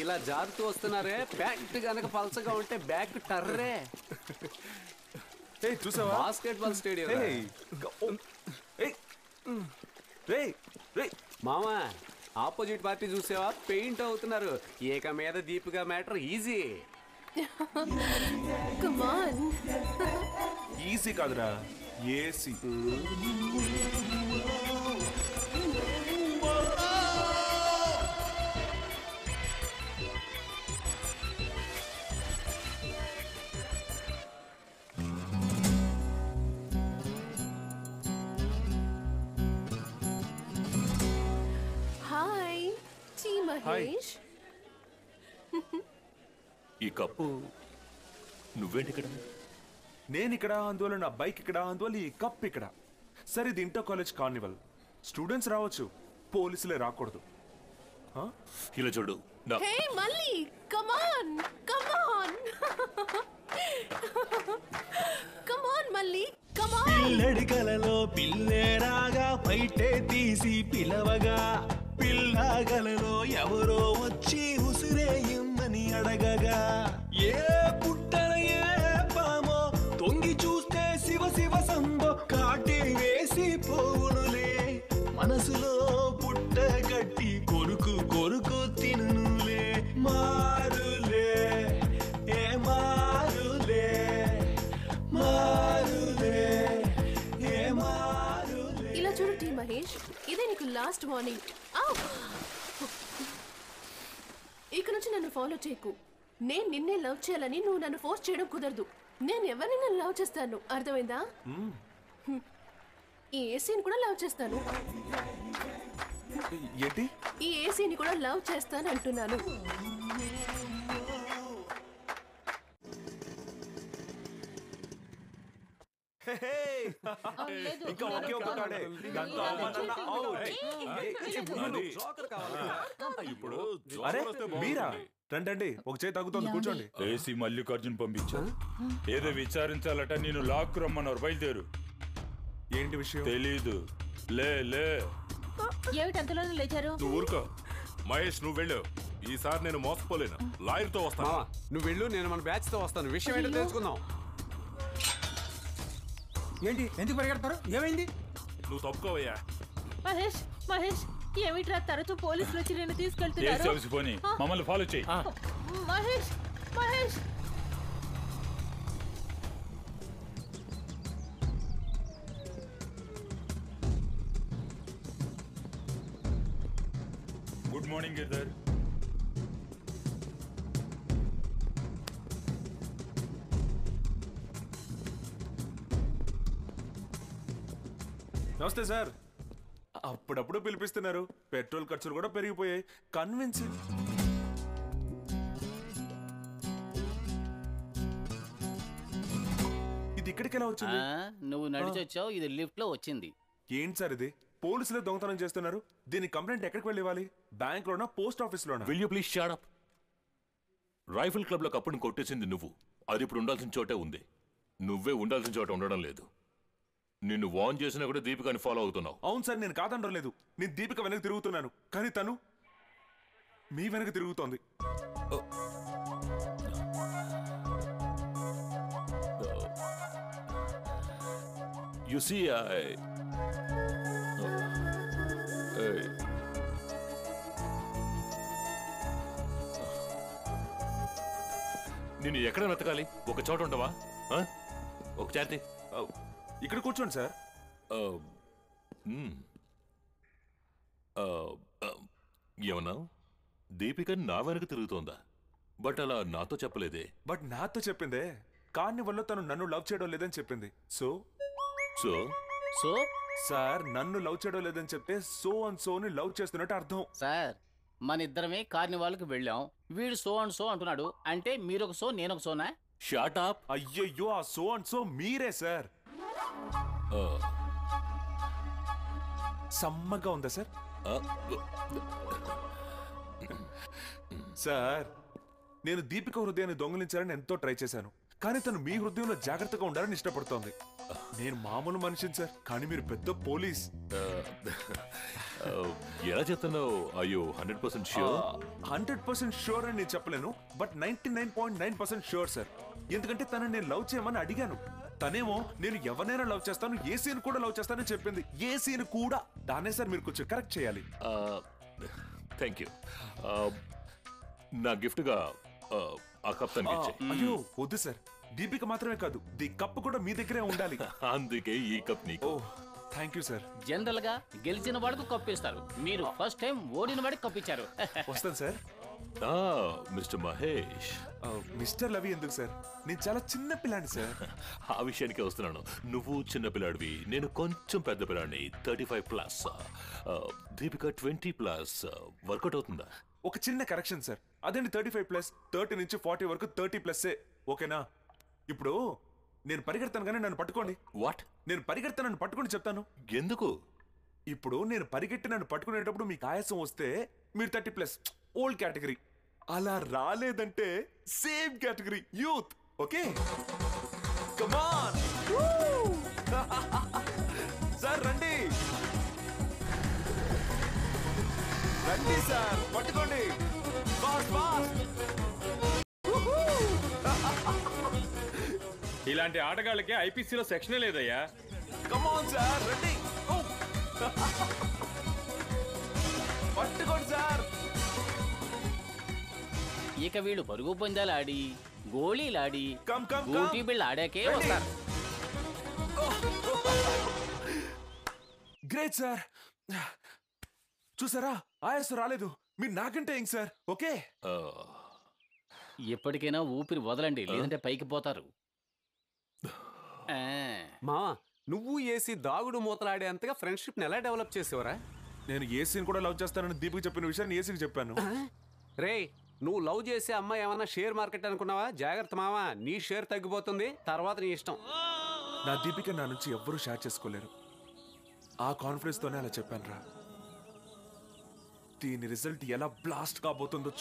ఇలా జారుతూ వస్తున్నారే, ప్యాంట్ గనక పల్చగా ఉంటే బ్యాక్ టర్రే. చూసావా బాస్కెట్ బాల్ స్టేడియం. మామా ఆపోజిట్ పార్టీ చూసావా, పెయింట్ అవుతున్నారు. ఏక మీద దీపిక మ్యాటర్ ఈజీ. ఈజీ కాదురా, ఏసీ. హాయ్ టీ మహేష్. ఈ కప్పు నువ్వేంటి ఇక్కడ? నేను ఇక్కడ, అందువల్ల నా బైక్ ఇక్కడ, అందువల్ల ఈ కప్ ఇక్కడ. సరే, ఇది ఇంటర్ కాలేజ్ కార్నివల్. స్టూడెంట్స్ రావచ్చు, పోలీసులే రాకూడదు. ఇలా చూడు. హే మళ్ళీ కమాన్ కమాన్ కమాన్ మళ్ళీ కమాన్. పిల్లడి కలలో పిల్లేరాగా బయటే తీసి పిలవగా, పిల్లగలలో ఎవరో వచ్చి ఉసిరేయమని అడగగా, ఏ పుట్టన ఏ పామో తొంగి చూస్తే శివ శివ సంబో కాటి వేసి పోవునులే. మనసులో పుట్ట గట్టి కొరుకు కొరుకు తినులే. మారులే ఏ మారులే మారులే ఏ మారులే. ఇలా చూడు టీ మహేష్, ఇదే నీకు లాస్ట్ వార్నింగ్. ఇక నుంచి నన్ను ఫాలో చేయకు. నేను నిన్నే లవ్ చేయాలని నువ్వు నన్ను ఫోర్స్ చేయడం కుదరదు. నేను ఎవరిని నన్ను లవ్ చేస్తాను, అర్థమైందా? ఈ ఏసీని కూడా లవ్ చేస్తాను. ఏంటి? ఈ ఏసీని కూడా లవ్ చేస్తాను అంటున్నాను. ఇంకా ఒకే ఒకటాడే. అరే మీరా, రండి, ఒక చేయి తగ్గుతుంది, కూర్చోండి. ఏసీ మల్లికార్జున్ పంపించా. ఏదో విచారించాలట, నేను లాక్కు రమ్మన్నారు. బయలుదేరు. ఏంటి విషయం? తెలీదు. లే లే. ఏమిటి అంతలోనే లేచారు? నువ్వు ఊరుకో మహేష్, నువ్వు వెళ్ళు. ఈసారి నేను మోసపోలేను. లాయర్ తో వస్తాను. నువ్వు వెళ్ళు, నేను మన బ్యాచ్ తో వస్తాను. విషయం ఏంటో తెలుసుకుందాం. ఏంటి, ఎందుకు పరిగెడతారు? ఏమైంది? నువ్వు తప్పుకోవయ్యా. మహేష్ మహేష్ ఏమిట్రా, తరచూ పోలీసులు వచ్చి నేను తీసుకెళ్తున్నారు. పోని మమ్మల్ని ఫాలో చేయి. Mahesh Mahesh good morning Giridhar. నమస్తే సార్. అప్పుడప్పుడు పిలిపిస్తున్నారు, పెట్రోల్ ఖర్చులు కూడా పెరిగిపోయాయి. కన్విన్స్. ఇది ఇక్కడికి ఎలా వచ్చింది? నువ్వు నడిచి వచ్చావు, ఇది లిఫ్ట్ లో వచ్చింది. ఏంటి సార్ ఇది? పోలీసులు దొంగతనం చేస్తున్నారు. దీని కంప్లైంట్ ఎక్కడికి వెళ్ళి ఇవ్వాలి? బ్యాంక్ లోనా, పోస్ట్ ఆఫీస్ లోనా? Will you please shut up. Rifle club లో కప్పుని కొట్టేసింది నువ్వు. అది ఇప్పుడు ఉండాల్సిన చోటే ఉంది. నువ్వే ఉండాల్సిన చోట ఉండడం లేదు. నిన్ను వార్న్ చేసినా కూడా దీపికని ఫాలో అవుతున్నావు. అవును సార్, నేను కాదనడం లేదు. నేను దీపిక వెనక తిరుగుతున్నాను, కానీ తను మీ వెనక తిరుగుతోంది. You see, నేను ఎక్కడ వెతకాలి? ఒక చోట ఉండవా? ఒక చేతి ఇక్కడ కూర్చోండి సార్. ఏమన్నా దీపిక నా వెనక తిరుగుతోందా? బట్ అలా నాతో చెప్పలేదే. బట్ నాతో చెప్పిందే. కార్నివల్లో తను నన్ను లవ్ చేయడం లేదని చెప్పింది. సో సో సో సార్, నన్ను లవ్ చేయడం లేదని చెప్తే సో అండ్ సోని లవ్ చేస్తున్నట్టు అర్థం. సార్, మన ఇద్దరమే కార్నివాల్కి వెళ్ళాం. వీడు సో అండ్ సో అంటున్నాడు. అంటే మీరొక సో, నేనొక సోనా? Shut up. అయ్యయ్యో, ఆ సో అండ్ సో మీరే సార్. సమ్మగా ఉందా సార్? సార్, నేను దీపిక హృదయాన్ని దొంగిలించాలని ఎంతో ట్రై చేశాను, కానీ తను మీ హృదయంలో జాగ్రత్తగా ఉండాలని ఇష్టపడుతోంది. నేను మామూలు మనిషిని సార్, కానీ మీరు పెద్ద పోలీస్. ఎలా చెప్తున్నావు? అయ్యో 100% ష్యూర్? 100% షూర్ అని నేను చెప్పలేను, బట్ 99.9% షూర్ సార్. ఎందుకంటే తనని నేను లవ్ చేయమని అడిగాను. తనేమో నేను ఎవరినైనా లవ్ చేస్తాను, ఏ సీన్ కూడా లవ్ చేస్తానని చెప్పింది. ఏ సీన్ కూడా. దానే సార్ మీరు కొంచెం కరెక్ట్ చేయాలి. Thank you. నా గిఫ్ట్గా ఆ కప్ తనకిచ్చే. అయ్యో వద్దు సార్, దీపిక మాత్రమే కాదు, ది కప్ కూడా మీ దగ్గరే ఉండాలి. అందుకే ఈ కప్ నీకు. Thank you sir. జనరల్ గా గెలిచిన వాడికి కప్పిస్తారు, మీరు ఫస్ట్ టైం ఓడిన వాడికి కప్పించారు. వస్తాను sir. Mister Mahesh. Mister Ravi ఎందుకు సార్? నేను చాలా చిన్న పిల్లాడి సార్. ఆ విషయానికే వస్తున్నాను. నువ్వు చిన్న పిల్లాడివి, నేను కొంచెం పెద్ద పిల్లాడిని. 35+. దీపిక 20+. వర్కౌట్ అవుతుందా? ఒక చిన్న కరెక్షన్ సార్, అదేంటి 35+, 30 నుంచి 40 వరకు 30+. ఓకేనా? ఇప్పుడు నేను పరిగెడతాను కానీ నన్ను పట్టుకోండి. వాట్? నేను పరిగెడతాను, నన్ను పట్టుకోండి చెప్తాను. ఎందుకు? ఇప్పుడు నేను పరిగెట్టి నన్ను పట్టుకునేటప్పుడు మీకు ఆయాసం వస్తే మీరు 30+, ఓల్డ్ కేటగిరీ. అలా రాలేదంటే same category, youth. Okay, come on sir, రండి రండి సార్, పట్టుకోండి. Fast fast. ఇలాంటి ఆటగాళ్ళకి ఐపీసీలో సెక్షనే లేదయ్యా. కమాన్ సార్, రండి. పట్టుకోండి సార్. ఇక వీళ్ళు పరుగు పందాలు ఆడి, గోళీలాడి, కమ్ కమ్ గూటి బిళ్ళ ఆడాకే వస్తారు. Great sir. చూసారా, ఆయాసం రాలేదు. మీరు నాకంటే ఏం సార్. ఓకే, ఎప్పటికైనా ఊపిరి వదలండి, లేదంటే పైకి పోతారు. మావా, నువ్వు ఏసీ దాగుడు మూతలాడేంతగా ఫ్రెండ్షిప్ ని ఎలా డెవలప్ చేసేవరా? నేను ఏసీని కూడా లవ్ చేస్తానని దీపికి చెప్పిన విషయాన్ని ఏసీకి చెప్పాను. రే, నువ్వు లవ్ చేసే అమ్మాయి ఏమన్నా షేర్ మార్కెట్ అనుకున్నావా? జాగ్రత్త మావా, నీ షేర్ తగ్గిపోతుంది, తర్వాత నీ ఇష్టం. నా దీపిక నా నుంచి ఎవ్వరూ షేర్ చేసుకోలేరు. ఆ కాన్ఫిడెన్స్ తోనే అలా చెప్పాను రా. దీని రిజల్ట్ ఎలా బ్లాస్ట్ కాబోతుందో